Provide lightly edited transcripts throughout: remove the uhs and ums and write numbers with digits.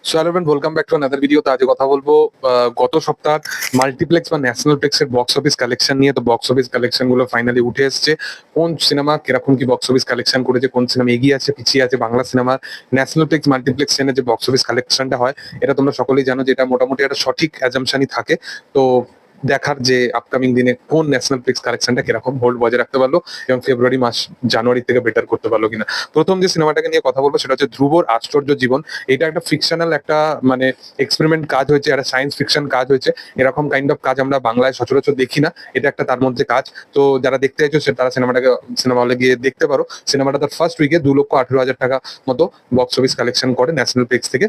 So hello friend, welcome back to another video. তো আজকে কথা বলবো গত সপ্তাহ মাল্টিপ্লেক্স বা ন্যাশনাল প্লেক্সের বক্স অফিস কালেকশন নিয়ে। তো বক্স অফিস কালেকশন গুলো ফাইনালি উঠে এসেছে। কোন সিনেমা কিরকম কি বক্স অফিস কালেকশন করেছে, কোন সিনেমা এগিয়ে আছে পিছিয়ে আছে, বাংলা সিনেমার ন্যাশনাল প্লেক্স মাল্টিপ্লেক্স চেনে যে বক্স অফিস কালেকশনটা হয়, এটা তোমরা সকলেই জানো যে এটা মোটামুটি একটা সঠিক অ্যাজাম্পশনই থাকে। তো দেখার যে আপকামিং দিনে কোন ন্যাশনাল প্লেক্স কালেকশনটা কিরকম হোল্ড বজায় রাখতে পারলো এবং ফেব্রুয়ারি মাস জানুয়ারি থেকে বেটার করতে পারলো কিনা। প্রথম যে সিনেমাটাকে নিয়ে কথা বলবো সেটা হচ্ছে ধ্রুবর আশ্চর্য জীবন। এটা একটা ফিকশনাল একটা মানে এক্সপেরিমেন্ট কাজ হয়েছে, একটা সায়েন্স ফিকশন কাজ হয়েছে। এরকম কাইন্ড অফ কাজ আমরা বাংলায় সচরাচর দেখি না, এটা একটা তার মধ্যে কাজ। তো যারা দেখতে চাইছো তারা সিনেমা হলে গিয়ে দেখতে পারো। সিনেমাটা তার ফার্স্ট উইকে 2,18,000 টাকা মতো বক্স অফিস কালেকশন করে ন্যাশনাল প্লেক্স থেকে,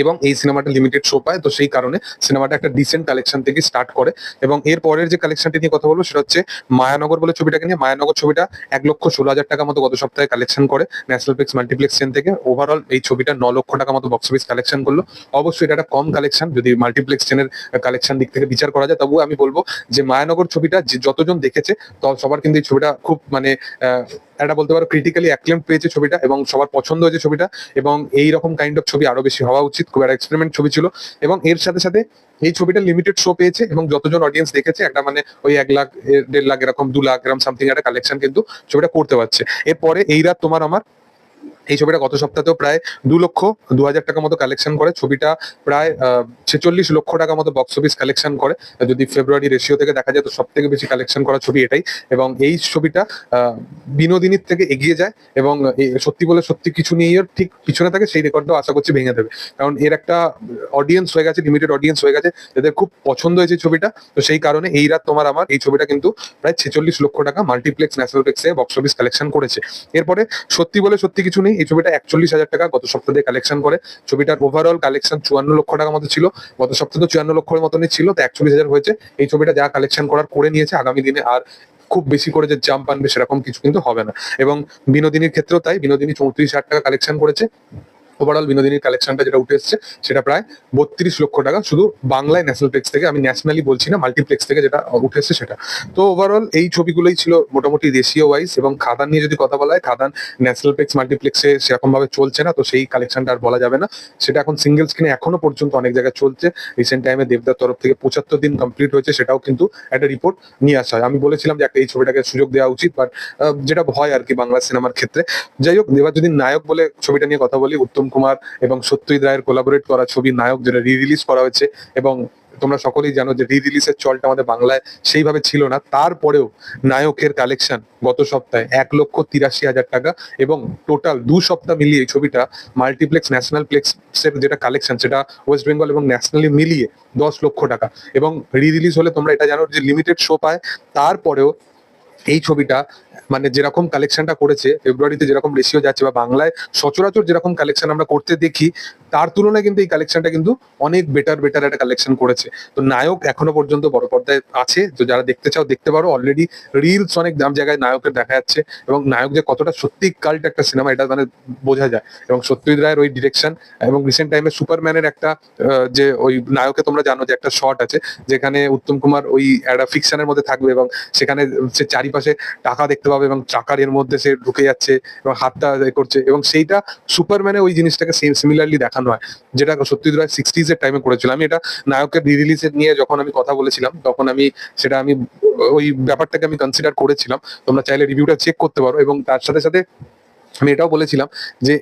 এবং এই সিনেমাটা লিমিটেড শো পায়। তো সেই কারণে সিনেমাটা একটা ডিসেন্ট কালেকশন থেকে স্টার্ট করে। এবং এর পরের যে কালেকশনটি নিয়ে কথা বলবো সেটা হচ্ছে মায়ানগর বলে ছবিটাকে নিয়ে। মায়ানগর ছবিটা 1,16,000 টাকা মতো গত সপ্তাহে কালেকশন করে ন্যাশনাল প্লেক্স মাল্টিপ্লেক্স চেন থেকে। ওভারঅল এই ছবিটা 9 লক্ষ টাকা মতো বক্স অফিস কালেকশন করলো। অবশ্যই এটা একটা কম কালেকশন যদি মাল্টিপ্লেক্স চেনের কালেকশন দিক থেকে বিচার করা যায়। তবুও আমি বলবো যে মায়ানগর ছবিটা যতজন দেখেছে সবার কিন্তু এই ছবিটা খুব মানে একটা বলতে পারো ক্রিটিক্যালি অ্যাক্লেম পেয়েছে ছবিটা, এবং সবার পছন্দ হয়েছে ছবিটা। এবং এই রকম কাইন্ড অফ ছবি আরো বেশি হওয়া উচিত। খুব একটা এক্সপেরিমেন্ট ছবি ছিল, এবং এর সাথে সাথে এই ছবিটা লিমিটেড শো পেয়েছে, এবং যতজন অডিয়েন্স দেখেছে একটা মানে ওই 1 লাখ 1.5 লাখ এরকম 2 লাখ এরকম সামথিং একটা কালেকশন কিন্তু ছবিটা করতে পারছে। এরপরে এই রাত তোমার আমার, এই ছবিটা গত সপ্তাহেও প্রায় 2,02,000 টাকা মতো কালেকশন করে। ছবিটা প্রায় 46 লক্ষ টাকা মতো বক্স অফিস কালেকশন করে। যদি ফেব্রুয়ারি রেশিও থেকে দেখা যায় তো সব থেকে বেশি কালেকশন করা ছবি এটাই। এবং এই ছবিটা বিনোদিনীর থেকে এগিয়ে যায়, এবং সত্যি বলে সত্যি কিছু নিয়ে ঠিক পিছনে থাকে, সেই রেকর্ডটাও আশা করছি ভেঙে দেবে। কারণ এর একটা অডিয়েন্স হয়ে গেছে, লিমিটেড অডিয়েন্স হয়ে গেছে, যাদের খুব পছন্দ হয়েছে ছবিটা। তো সেই কারণে এই রাত তোমার আমার এই ছবিটা কিন্তু প্রায় 46 লক্ষ টাকা মাল্টিপ্লেক্স ন্যাশনাল প্লেক্সে বক্স অফিস কালেকশন করেছে। এরপরে সত্যি বলে সত্যি কিছু নেই, এই ছবিটা 41,000 টাকা গত সপ্তাহে কালেকশন করে। ছবিটার ওভারঅল কালেকশন 54 লক্ষ টাকা মতো ছিল। গত সপ্তাহে তো 54 লক্ষের মতনই ছিল, তো 41,000 হয়েছে। এই ছবিটা যা কালেকশন করার করে নিয়েছে, আগামী দিনে আর খুব বেশি করে যে জাম্প আনবে সেরকম কিছু কিন্তু হবে না। এবং বিনোদিনীর ক্ষেত্রেও তাই, বিনোদিনী 34,000 টাকা কালেকশন করেছে। ওভারঅল বিনোদিনীর কালেকশনটা যেটা উঠে এসছে সেটা প্রায় 32 লক্ষ টাকা, শুধু বাংলায় ন্যাশনাল প্লেক্স থেকে, আমি ন্যাশনালি বলছি না, মাল্টিপ্লেক্স থেকে যেটা উঠে এসছে সেটা। তো ওভারঅল এই ছবিগুলোই ছিল মোটামুটি রেশিও ওয়াইজ। এবং খাদান নিয়ে যদি কথা বলা হয়, খাদান ন্যাশনাল প্লেক্স মাল্টিপ্লেক্সে সেরকম ভাবে চলছে না, তো সেই কালেকশনটা আর বলা যাবে না। সেটা এখন সিঙ্গেল স্ক্রিনে এখনো পর্যন্ত অনেক জায়গায় চলছে। রিসেন্ট টাইমে দেবদার তরফ থেকে 75 দিন কমপ্লিট হয়েছে, সেটাও কিন্তু একটা রিপোর্ট নিয়ে আসা হয়। আমি বলেছিলাম যে একটা এই ছবিটাকে সুযোগ দেওয়া উচিত, বাট যেটা হয় আর কি বাংলা সিনেমার ক্ষেত্রে। যাই হোক, এবার যদি নায়ক বলে ছবিটা নিয়ে কথা বলি, উত্তম কুমার এবং সত্যজিৎ রায়ের কোলাবোরেট করা ছবি নায়ক, যেটা রিলিজ করা হয়েছে। এবং তোমরা সকলেই জানো যে রিলিজের চলটা আমাদের বাংলায় সেইভাবে ছিল না। তারপরেও নায়কের কালেকশন গত সপ্তাহে 1,83,000 টাকা, এবং টোটাল 2 সপ্তাহ মিলিয়ে এই ছবিটা মাল্টিপ্লেক্স ন্যাশনাল প্লেক্সের যেটা কালেকশন সেটা ওয়েস্ট বেঙ্গল এবং ন্যাশনালি মিলিয়ে 10 লক্ষ টাকা। এবং রিলিজ হলে তোমরা এটা জানো যে লিমিটেড শো পায়। তারপরেও এই ছবিটা মানে যেরকম কালেকশনটা করেছে, ফেব্রুয়ারিতে যেরকম রেশিও যাচ্ছে বা বাংলায় সচরাচর যেরকম কালেকশন আমরা করতে দেখি, তার তুলনায় কিন্তু এই কালেকশনটা কিন্তু অনেক বেটার একটা কালেকশন করেছে। তো নায়ক এখনো পর্যন্ত বড় পর্দায় আছে, তো যারা দেখতে চাও দেখতে পারো। অলরেডি রিলস অনেক জায়গায় নায়কের দেখা যাচ্ছে, এবং নায়ক যে কতটা সত্যি কাল্ট একটা সিনেমা এটা মানে বোঝা যায়। এবং সত্যজিৎ রায়ের ওই ডিরেকশন, এবং রিসেন্ট টাইমে সুপারম্যানের একটা যে ওই নায়কে তোমরা জানো যে একটা শট আছে যেখানে উত্তম কুমার ওই একটা ফিকশনের মধ্যে থাকবে, এবং সেখানে সে চারিপাশে টাকা দেখতে পাবে, এবং চাকার এর মধ্যে সে ঢুকে যাচ্ছে এবং হাতটা করছে, এবং সেইটা সুপারম্যানে ওই জিনিসটাকে সিমিলারলি দেখানো হয়, যেটা সত্যজিৎ রায় 60s এর টাইমে করেছিল। আমি এটা নায়কের রিলিজের নিয়ে যখন আমি কথা বলেছিলাম তখন আমি ওই ব্যাপারটাকে আমি কনসিডার করেছিলাম। তোমরা চাইলে রিভিউটা চেক করতে পারো। এবং তার সাথে সাথে আমি এটাও বলেছিলাম যে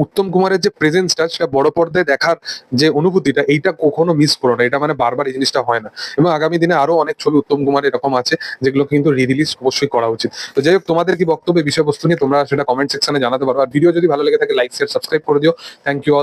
উত্তম কুমারের যে প্রেজেন্সটা, সেটা বড় পর্দায় দেখার যে অনুভূতিটা, এইটা কখনো মিস করো না। এটা মানে বারবার এই জিনিসটা হয় না। এবং আগামী দিনে আরো অনেক ছবি উত্তম কুমার এরকম আছে যেগুলো কিন্তু রিলিজ অবশ্যই করা উচিত। তো যাই হোক, তোমাদের কি বক্তব্য বিষয়বস্তু নিয়ে তোমরা সেটা কমেন্ট সেকশনে জানাতে পারো। আর ভিডিও যদি ভালো লেগে থাকে লাইক শেয়ার সাবস্ক্রাইব করে দিও। Thank you all.